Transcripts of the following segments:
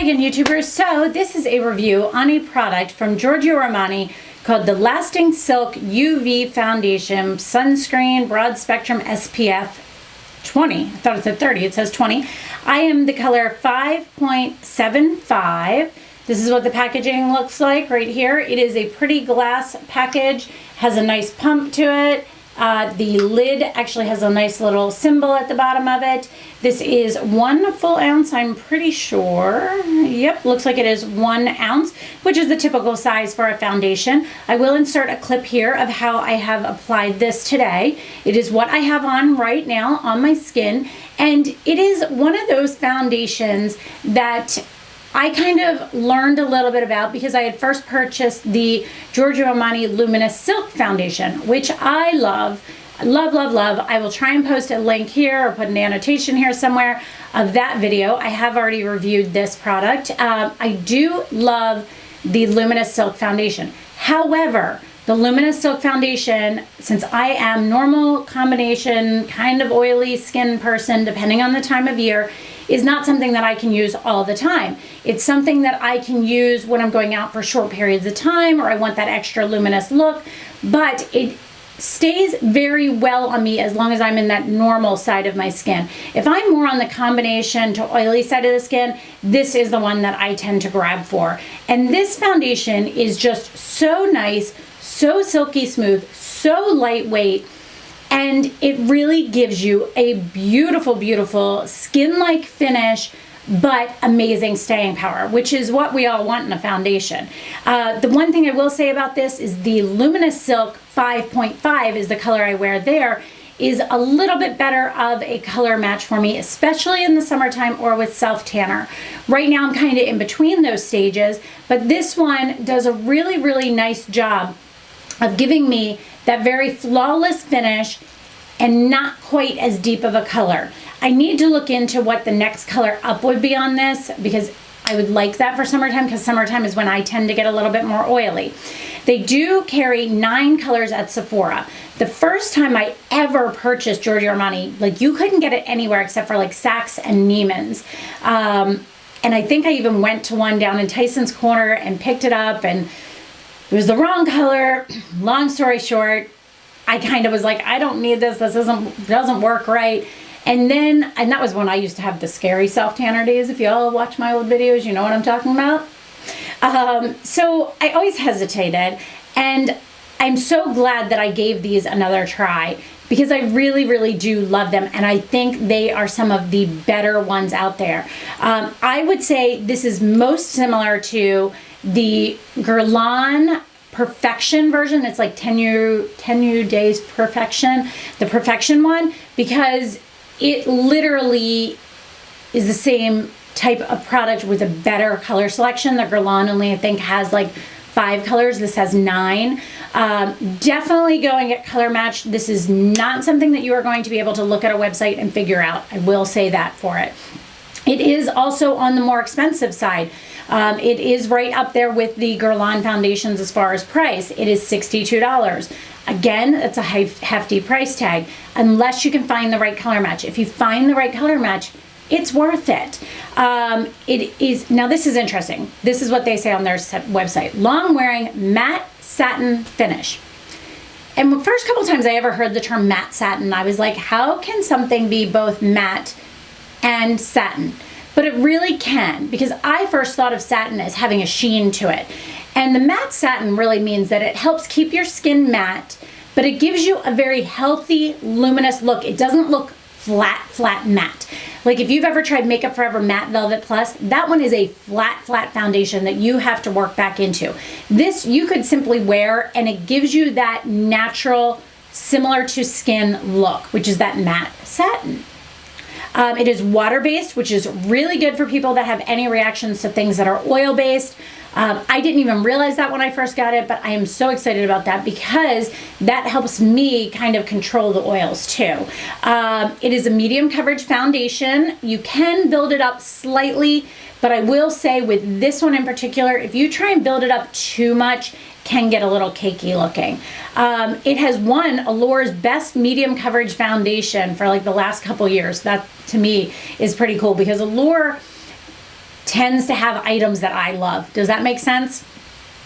Hi again, YouTubers. So this is a review on a product from Giorgio Armani called the Lasting Silk UV Foundation Sunscreen Broad Spectrum SPF 20. I thought it said 30. It says 20. I am the color 5.75. This is what the packaging looks like right here. It is a pretty glass package, has a nice pump to it. The lid actually has a nice little symbol at the bottom of it. This is 1 full ounce, I'm pretty sure. Yep, looks like it is 1 ounce, which is the typical size for a foundation. I will insert a clip here of how I have applied this today. It is what I have on right now on my skin, and it is one of those foundations that I kind of learned a little bit about because I had first purchased the Giorgio Armani Luminous Silk Foundation, which I love. Love, love, love. I will try and post a link here or put an annotation here somewhere of that video. I have already reviewed this product. I do love the Luminous Silk Foundation. However, the Luminous Silk Foundation, since I am normal combination, kind of oily skin person, depending on the time of year, is not something that I can use all the time. It's something that I can use when I'm going out for short periods of time or I want that extra luminous look, but it stays very well on me as long as I'm in that normal side of my skin. If I'm more on the combination to oily side of the skin, this is the one that I tend to grab for. And this foundation is just so nice, so silky smooth, so lightweight, and it really gives you a beautiful, beautiful skin-like finish, but amazing staying power, which is what we all want in a foundation. The one thing I will say about this is the Luminous Silk 5.5 is the color I wear there, is a little bit better of a color match for me, especially in the summertime or with self-tanner. Right now I'm kind of in between those stages, but this one does a really, really nice job of giving me that very flawless finish and not quite as deep of a color. I need to look into what the next color up would be on this because I would like that for summertime, because summertime is when I tend to get a little bit more oily. They do carry 9 colors at Sephora. The first time I ever purchased Giorgio Armani, like, you couldn't get it anywhere except for like Saks and Neiman's. And I think I even went to one down in Tyson's Corner and picked it up, and it was the wrong color. Long story short, I kind of was like, I don't need this. This doesn't work right. And that was when I used to have the scary self-tanner days. If you all watch my old videos, you know what I'm talking about. So I always hesitated, and I'm so glad that I gave these another try because I really, really do love them, and I think they are some of the better ones out there. I would say this is most similar to the Guerlain Perfection version. It's like 10 Days Perfection, the Perfection one, because it literally is the same type of product with a better color selection. The Guerlain only, I think, has like 5 colors. This has 9. Definitely going at color match. This is not something that you are going to be able to look at a website and figure out. I will say that for it. It is also on the more expensive side. It is right up there with the Guerlain foundations as far as price. It is $62. Again, it's a hefty price tag unless you can find the right color match. If you find the right color match, it's worth it. It is, now this is interesting. This is what they say on their website. Long wearing matte satin finish. And the first couple times I ever heard the term matte satin, I was like, how can something be both matte and satin? But it really can, because I first thought of satin as having a sheen to it. And the matte satin really means that it helps keep your skin matte, but it gives you a very healthy, luminous look. It doesn't look flat matte. Like if you've ever tried Makeup Forever Matte Velvet Plus, that one is a flat foundation that you have to work back into. This you could simply wear, and it gives you that natural, similar to skin look, which is that matte satin. It is water-based, which is really good for people that have any reactions to things that are oil-based. I didn't even realize that when I first got it, but I am so excited about that because that helps me kind of control the oils too. It is a medium coverage foundation. You can build it up slightly, but I will say with this one in particular, if you try and build it up too much, can get a little cakey looking. It has won Allure's best medium coverage foundation for like the last couple years. That to me is pretty cool because Allure tends to have items that I love. Does that make sense?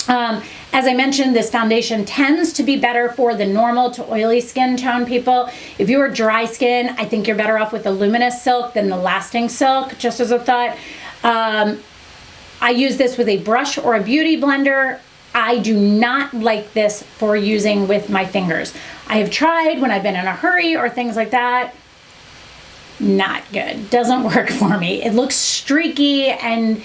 As I mentioned, this foundation tends to be better for the normal to oily skin tone people. If you are dry skin, I think you're better off with the luminous silk than the lasting silk, just as a thought. I use this with a brush or a beauty blender. I do not like this for using with my fingers. I have tried when I've been in a hurry or things like that. Not good. Doesn't work for me. It looks streaky and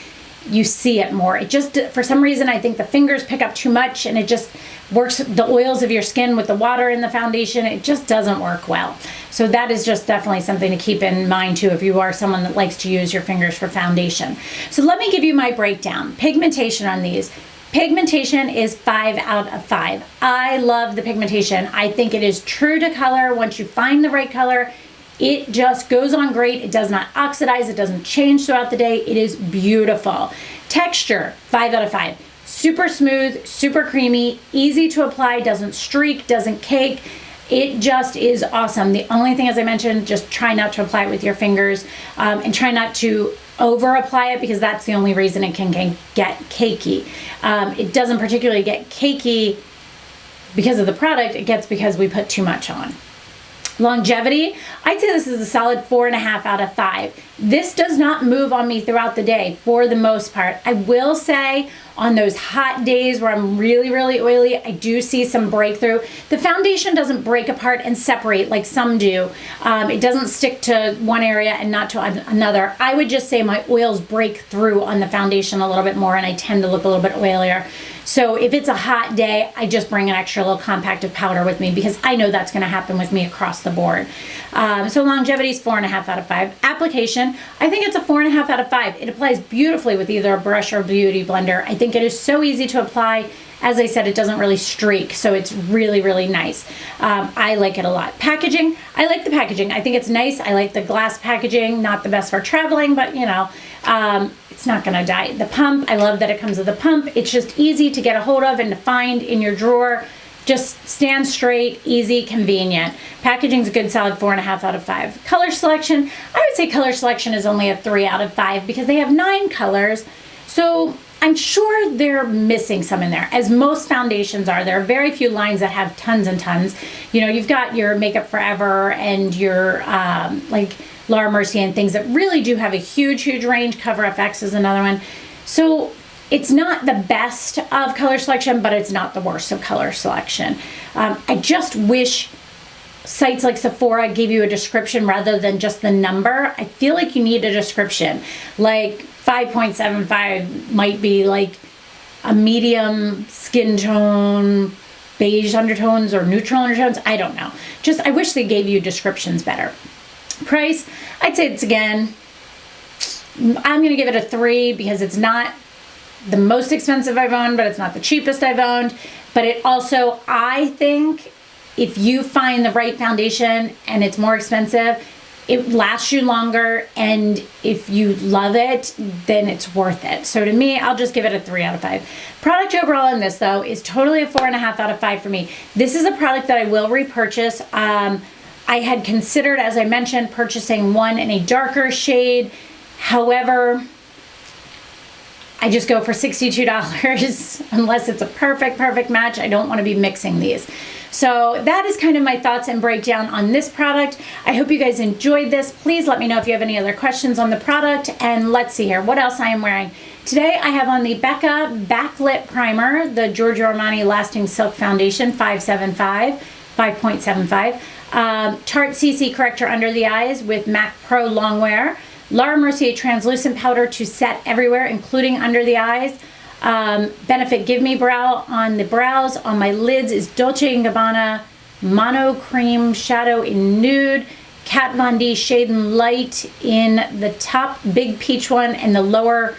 you see it more. It just, for some reason, I think the fingers pick up too much and it just works the oils of your skin with the water in the foundation. It just doesn't work well. So that is just definitely something to keep in mind too if you are someone that likes to use your fingers for foundation. So let me give you my breakdown. Pigmentation on these. Pigmentation is 5 out of 5. I love the pigmentation. I think it is true to color. Once you find the right color, it just goes on great. It does not oxidize. It doesn't change throughout the day. It is beautiful. Texture, 5 out of 5. Super smooth, super creamy, easy to apply, doesn't streak, doesn't cake. It just is awesome. The only thing, as I mentioned, just try not to apply it with your fingers and try not to over apply it because that's the only reason it can get cakey. It doesn't particularly get cakey because of the product. It gets because we put too much on. Longevity, I'd say this is a solid 4.5 out of 5. This does not move on me throughout the day for the most part. I will say on those hot days where I'm really, really oily, I do see some breakthrough. The foundation doesn't break apart and separate like some do. It doesn't stick to one area and not to another. I would just say my oils break through on the foundation a little bit more and I tend to look a little bit oilier. So if it's a hot day, I just bring an extra little compactive powder with me because I know that's going to happen with me across the board. So longevity is 4.5 out of 5. Application, I think it's a 4.5 out of 5. It applies beautifully with either a brush or a beauty blender. I think it is so easy to apply. As I said, it doesn't really streak, so it's really, really nice. I like it a lot. Packaging, I like the packaging. I think it's nice. I like the glass packaging, not the best for traveling, but you know, it's not gonna die. The pump, I love that it comes with a pump. It's just easy to get a hold of and to find in your drawer. Just stand straight, easy, convenient. Packaging's a good solid 4.5 out of 5. Color selection, I would say color selection is only a 3 out of 5 because they have 9 colors. So I'm sure they're missing some in there, as most foundations are. There are very few lines that have tons and tons. You know, you've got your Makeup Forever and your like Laura Mercier and things that really do have a huge, huge range. Cover FX is another one. So it's not the best of color selection, but it's not the worst of color selection. I just wish sites like Sephora gave you a description rather than just the number. I feel like you need a description. Like 5.75 might be like a medium skin tone, beige undertones or neutral undertones. I don't know. Just, I wish they gave you descriptions better. Price, I'd say it's again, I'm going to give it a 3 because it's not the most expensive I've owned, but it's not the cheapest I've owned. But it also, I think, if you find the right foundation and it's more expensive, it lasts you longer, and if you love it, then it's worth it. So to me, I'll just give it a 3 out of 5. Product overall in this, though, is totally a 4.5 out of 5 for me. This is a product that I will repurchase. I had considered, as I mentioned, purchasing one in a darker shade. However, I just go for $62 unless it's a perfect match. I don't want to be mixing these. So that is kind of my thoughts and breakdown on this product. I hope you guys enjoyed this. Please let me know if you have any other questions on the product. And let's see here, what else I am wearing. Today I have on the Becca Backlit Primer, the Giorgio Armani Lasting Silk Foundation 5.75. Tarte CC Corrector under the eyes with MAC Pro Longwear. Laura Mercier Translucent Powder to set everywhere, including under the eyes. Benefit Give Me Brow on the brows. On my lids is Dolce & Gabbana Mono Cream Shadow in Nude. Kat Von D Shade and Light in the top big peach one, and the lower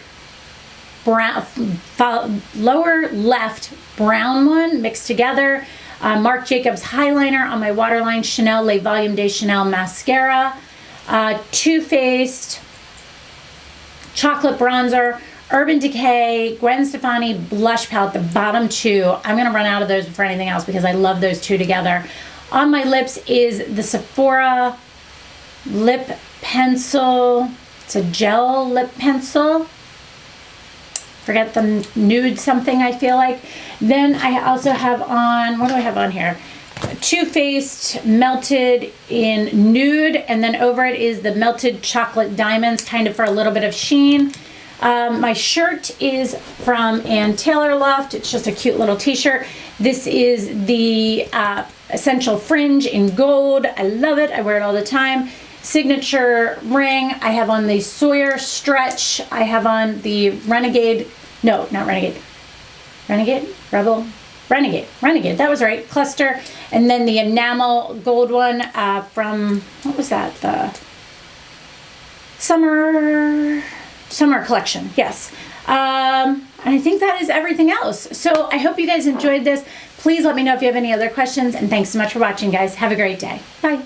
left brown one mixed together. Marc Jacobs Highliner on my waterline. Chanel Le Volume de Chanel Mascara. Too Faced Chocolate Bronzer. Urban Decay Gwen Stefani Blush Palette, the bottom 2. I'm going to run out of those for anything else because I love those 2 together. On my lips is the Sephora Lip Pencil. It's a gel lip pencil. forget the nude something, I feel like. Then I also have on, what do I have on here? Too Faced melted in nude, and then over it is the melted chocolate diamonds, kind of for a little bit of sheen. My shirt is from Ann Taylor Loft. It's just a cute little t-shirt. This is the Essential Fringe in gold. I love it. I wear it all the time. Signature ring. I have on the Sawyer Stretch. I have on the Renegade. No, not Renegade. Renegade? Rebel? Renegade. That was right. Cluster. And then the enamel gold one from, what was that? The Summer collection. Yes. And I think that is everything else. So I hope you guys enjoyed this. Please let me know if you have any other questions, and thanks so much for watching, guys. Have a great day. Bye.